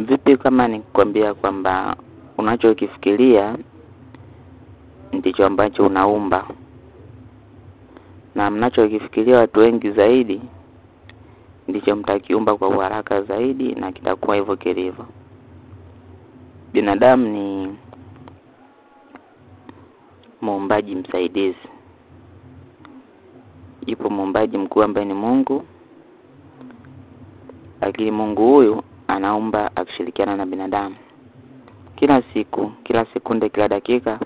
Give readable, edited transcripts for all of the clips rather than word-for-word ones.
Vipi kama nikwambia kwamba unachokifikiria ndicho ambacho unaumba, na mnachokifikiria watu wengi zaidi ndicho mtakiumba kwa haraka zaidi, na kitakuwa hivyo kilivyo. Binadamu ni muumbaji msaidizi. Yupo muumbaji mkuu ambaye ni Mungu, lakini Mungu huyu anaumba akishirikiana na binadamu. Kila siku, kila sekunde, kila dakika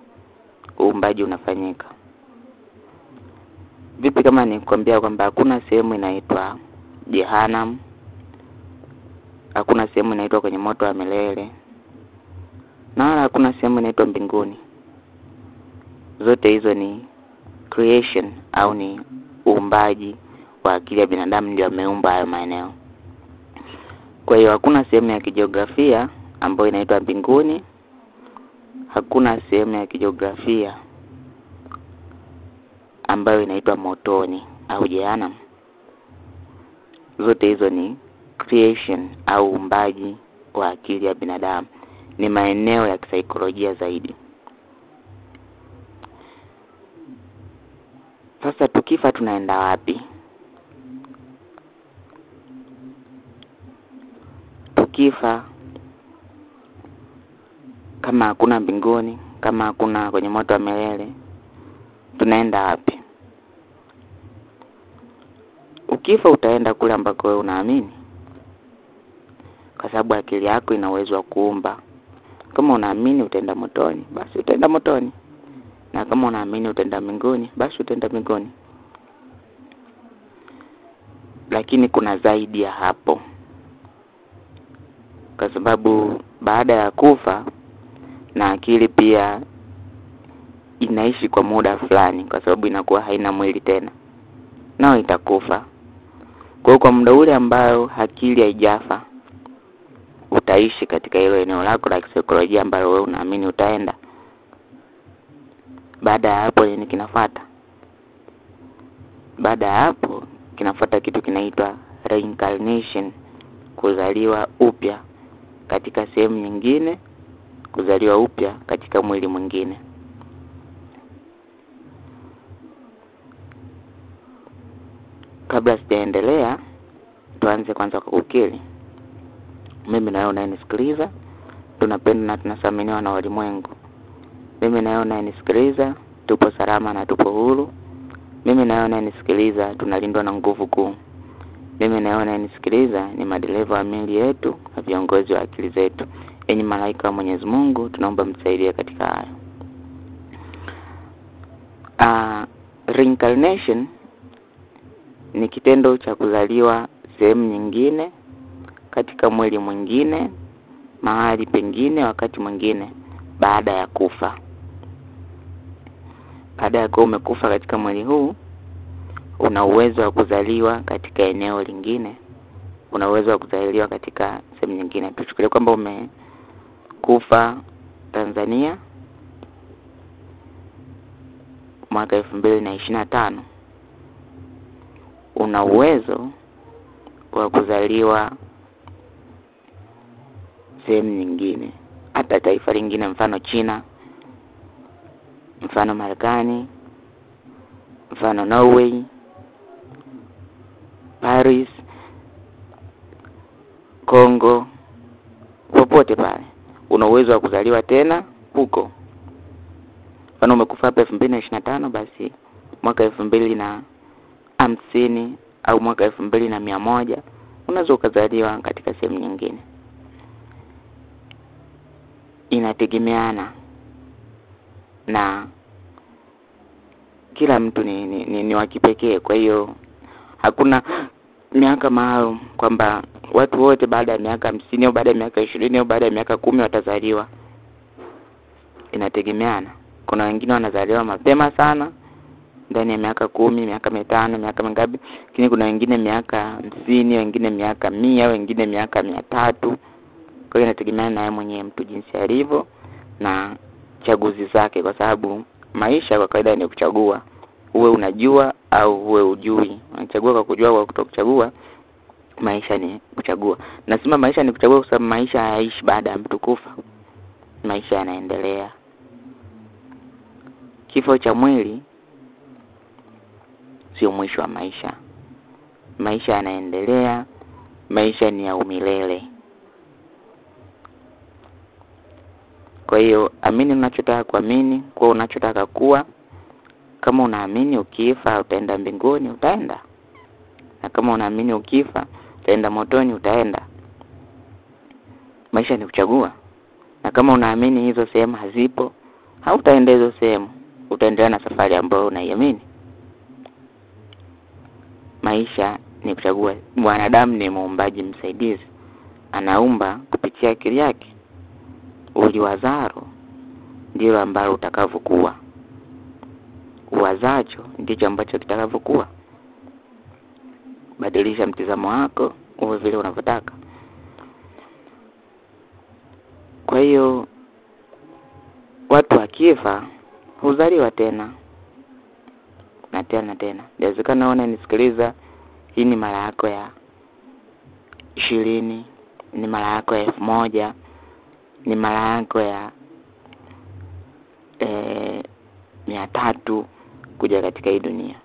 uumbaji unafanyika. Vipi kama nikwambia kwamba hakuna sehemu inaitwa Jehanamu, hakuna sehemu inaitwa kwenye moto wa milele, na wala hakuna sehemu inaitwa mbinguni. Zote hizo ni creation au ni uumbaji wa akili ya binadamu, ndio ameumba hayo maeneo. Kwa hiyo hakuna sehemu ya kijiografia ambayo inaitwa mbinguni, hakuna sehemu ya kijiografia ambayo inaitwa motoni au Jehanamu. Zote hizo ni creation au uumbaji wa akili ya binadamu, ni maeneo ya kisaikolojia zaidi. Sasa tukifa tunaenda wapi? Tukifa, kama hakuna mbinguni, kama hakuna kwenye moto wa milele, tunaenda wapi? Ukifa utaenda kule ambako wewe unaamini, kwa sababu akili yako ina uwezo wa kuumba. Kama unaamini utaenda motoni, basi utaenda motoni, na kama unaamini utaenda mbinguni, basi utaenda mbinguni. Lakini kuna zaidi ya hapo, kwa sababu baada ya kufa na akili pia inaishi kwa muda fulani, kwa sababu inakuwa haina mwili tena, nao itakufa. Kwa muda ule ambao akili haijafa, utaishi katika hilo eneo lako la kisaikolojia ambalo wewe unaamini utaenda. Baada ya hapo nini kinafuata? Baada ya hapo kinafuata kitu kinaitwa reincarnation, kuzaliwa upya katika sehemu nyingine, kuzaliwa upya katika mwili mwingine. Kabla sijaendelea, tuanze kwanza kwa kukiri. Mimi na wewe unayenisikiliza tunapendwa na tunathaminiwa na walimwengu. Mimi na wewe unayenisikiliza tupo salama na tupo huru. Mimi na wewe unayenisikiliza tunalindwa na nguvu kuu. Mimi na wewe unayenisikiliza ni madereva wa miili yetu na viongozi wa akili zetu. Enyi malaika wa Mwenyezi Mungu, tunaomba msaidie katika hayo. Reincarnation ni kitendo cha kuzaliwa sehemu nyingine, katika mwili mwingine, mahali pengine, wakati mwingine, baada ya kufa. Baada ya kuwa umekufa katika mwili huu, una uwezo wa kuzaliwa katika eneo lingine, una uwezo wa kuzaliwa katika sehemu nyingine. Tuchukulie kwamba umekufa Tanzania mwaka 2025. Una uwezo wa kuzaliwa sehemu nyingine, hata taifa lingine, mfano China, mfano Marekani, mfano Norway, Paris, Kongo, popote pale una uwezo wa kuzaliwa tena huko. Mfano umekufa hapa 2025, basi mwaka 2050 au mwaka 2100 unaweza ukazaliwa katika sehemu nyingine. Inategemeana, na kila mtu ni wa kipekee. Kwa hiyo hakuna miaka maalum kwamba watu wote baada ya miaka 50 au baada ya miaka 20 au baada ya miaka 10 watazaliwa. Inategemeana. Kuna wengine wanazaliwa mapema sana, ndani ya miaka 10, miaka 5, miaka mingapi. Lakini kuna wengine miaka 50, wengine miaka 100, wengine miaka 300. Kwa hiyo inategemeana na yeye mwenyewe mtu jinsi alivyo na chaguzi zake, kwa sababu maisha kwa kawaida ni kuchagua. Uwe unajua au uwe ujui. Unachagua kwa kujua, kwa kutokuchagua maisha ni kuchagua. Nasema maisha ni kuchagua kwa sababu maisha hayaishi baada ya mtu kufa. Maisha yanaendelea. Kifo cha mwili sio mwisho wa maisha. Maisha yanaendelea. Maisha ni ya umilele. Kwa hiyo amini unachotaka kuamini, kuwa unachotaka kuwa. Kama unaamini ukifa utaenda mbinguni, utaenda. Na kama unaamini ukifa utaenda motoni, utaenda. Maisha ni kuchagua. Na kama unaamini hizo sehemu hazipo, hautaenda hizo sehemu, utaendelea na safari ambayo unaiamini. Maisha ni kuchagua. Mwanadamu ni muumbaji msaidizi. Anaumba kupitia akili yake. Uliwazaro ndilo ambalo utakavyokuwa. Uwazacho ndicho ambacho kitakavyokuwa. Badilisha mtizamo wako uwe vile unavyotaka. Kwa hiyo watu wakifa huzaliwa tena na tena tena. Inawezekana unanisikiliza, hii ni mara yako ya 20, ni mara yako ya 1000, ni mara yako ya 300 kuja katika hii dunia,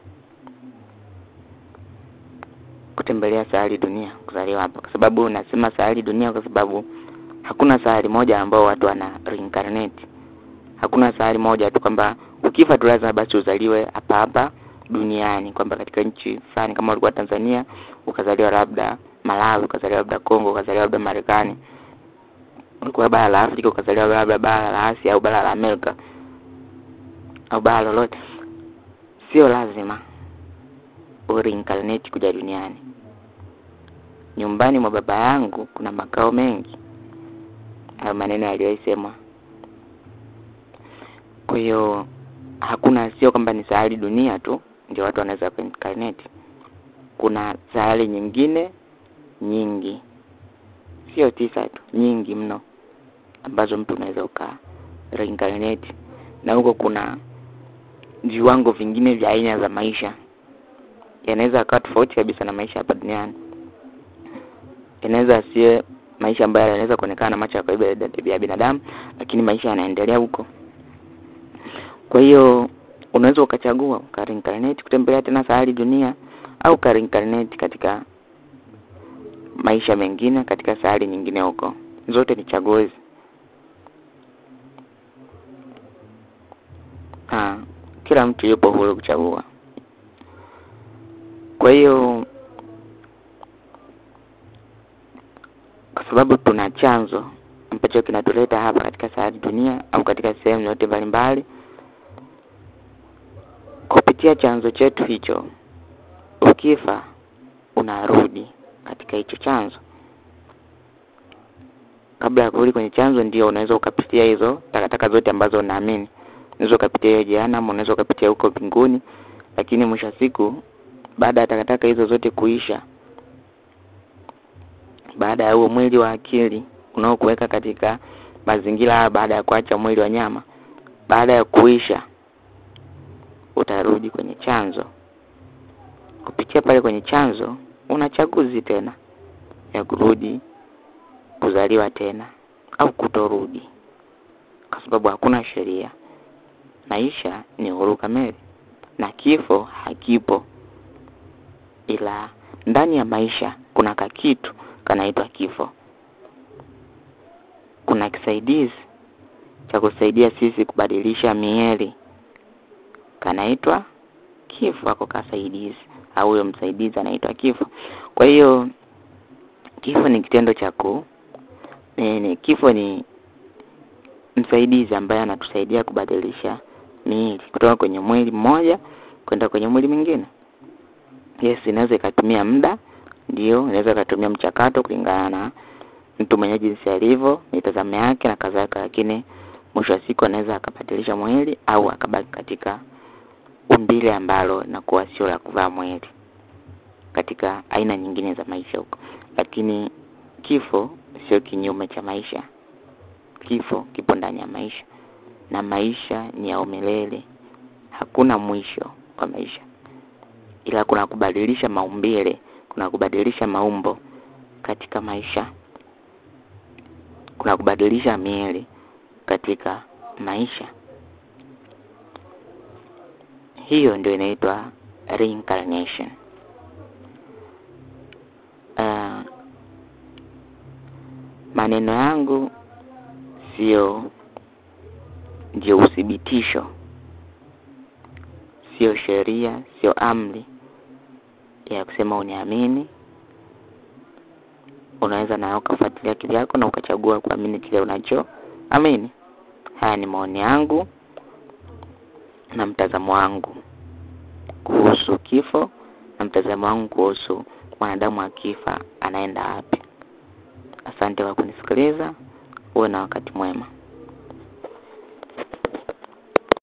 kutembelea sayari dunia, kuzaliwa hapa. Kwa sababu nasema sayari dunia kwa sababu hakuna sayari moja ambao watu wana reincarnate. Hakuna sayari moja tu kwamba ukifa tu lazima basi uzaliwe hapa hapa duniani, kwamba katika nchi fulani kama ulikuwa Tanzania ukazaliwa labda Malawi, ukazaliwa labda Kongo, ukazaliwa labda Marekani, ulikuwa bara la Afrika ukazaliwa labda bara la Asia au bara la Amerika au bara lolote. Sio lazima reincarnate kuja duniani. Nyumbani mwa baba yangu kuna makao mengi. Hayo maneno yaliyosemwa. Kwa hiyo hakuna, sio kwamba ni sayari dunia tu ndio watu wanaweza reincarnate. Kuna sayari nyingine nyingi, sio 9 tu, nyingi mno ambazo mtu unaweza reincarnate. Na huko kuna viwango vingine vya aina za maisha. Yanaweza kuwa tofauti kabisa na maisha hapa duniani. Yanaweza sio maisha ambayo yanaweza kuonekana na macho ya kawaida ya binadamu, lakini maisha yanaendelea huko. Kwa hiyo unaweza ukachagua reincarnate kutembelea tena sayari dunia, au reincarnate katika maisha mengine katika sayari nyingine huko. Zote ni chaguzi. Kila mtu yupo huru kuchagua. Kwa hiyo kwa sababu tuna chanzo ambacho kinatuleta hapa katika sayari dunia au katika sehemu yote mbalimbali, kupitia chanzo chetu hicho, ukifa unarudi katika hicho chanzo. Kabla ya kurudi kwenye chanzo ndio unaweza ukapitia hizo takataka zote ambazo unaamini. Unaweza ukapitia hiyo jehanamu, unaweza ukapitia huko mbinguni, lakini mwisho siku baada ya takataka hizo zote kuisha, baada ya huo mwili wa akili unaokuweka katika mazingira, baada ya kuacha mwili wa nyama, baada ya kuisha, utarudi kwenye chanzo. Kupitia pale kwenye chanzo una chaguzi tena ya kurudi, kuzaliwa tena au kutorudi, kwa sababu hakuna sheria. Maisha ni uhuru kamili na kifo hakipo. Ila ndani ya maisha kuna kakitu kanaitwa kifo. Kuna kisaidizi cha kusaidia sisi kubadilisha miili, kanaitwa kifo. Ako kasaidizi au huyo msaidizi anaitwa kifo. Kwa hiyo kifo ni kitendo cha kifo ni msaidizi ambaye anatusaidia kubadilisha miili kutoka kwenye mwili mmoja kwenda kwenye mwili mwingine. Yes, inaweza ikatumia muda, ndio inaweza ikatumia mchakato kulingana na mtu mwenye jinsi alivyo, mitazamo yake na kadhalika, lakini mwisho wa siku anaweza akabadilisha mwili au akabaki katika umbile ambalo linakuwa sio la kuvaa mwili katika aina nyingine za maisha huko. Lakini kifo sio kinyume cha maisha. Kifo kipo ndani ya maisha, na maisha ni ya umilele. Hakuna mwisho kwa maisha, ila kuna kubadilisha maumbile kuna kubadilisha maumbo katika maisha, kuna kubadilisha miili katika maisha. Hiyo ndio inaitwa reincarnation. Maneno yangu ndio uthibitisho, sio sheria, sio amri ya kusema uniamini. Unaweza na ukafuatilia akili yako na ukachagua kuamini kile unachoamini. Haya ni maoni yangu na mtazamo wangu kuhusu kifo, na mtazamo wangu kuhusu mwanadamu akifa anaenda wapi. Asante kwa kunisikiliza. Uwe na wakati mwema.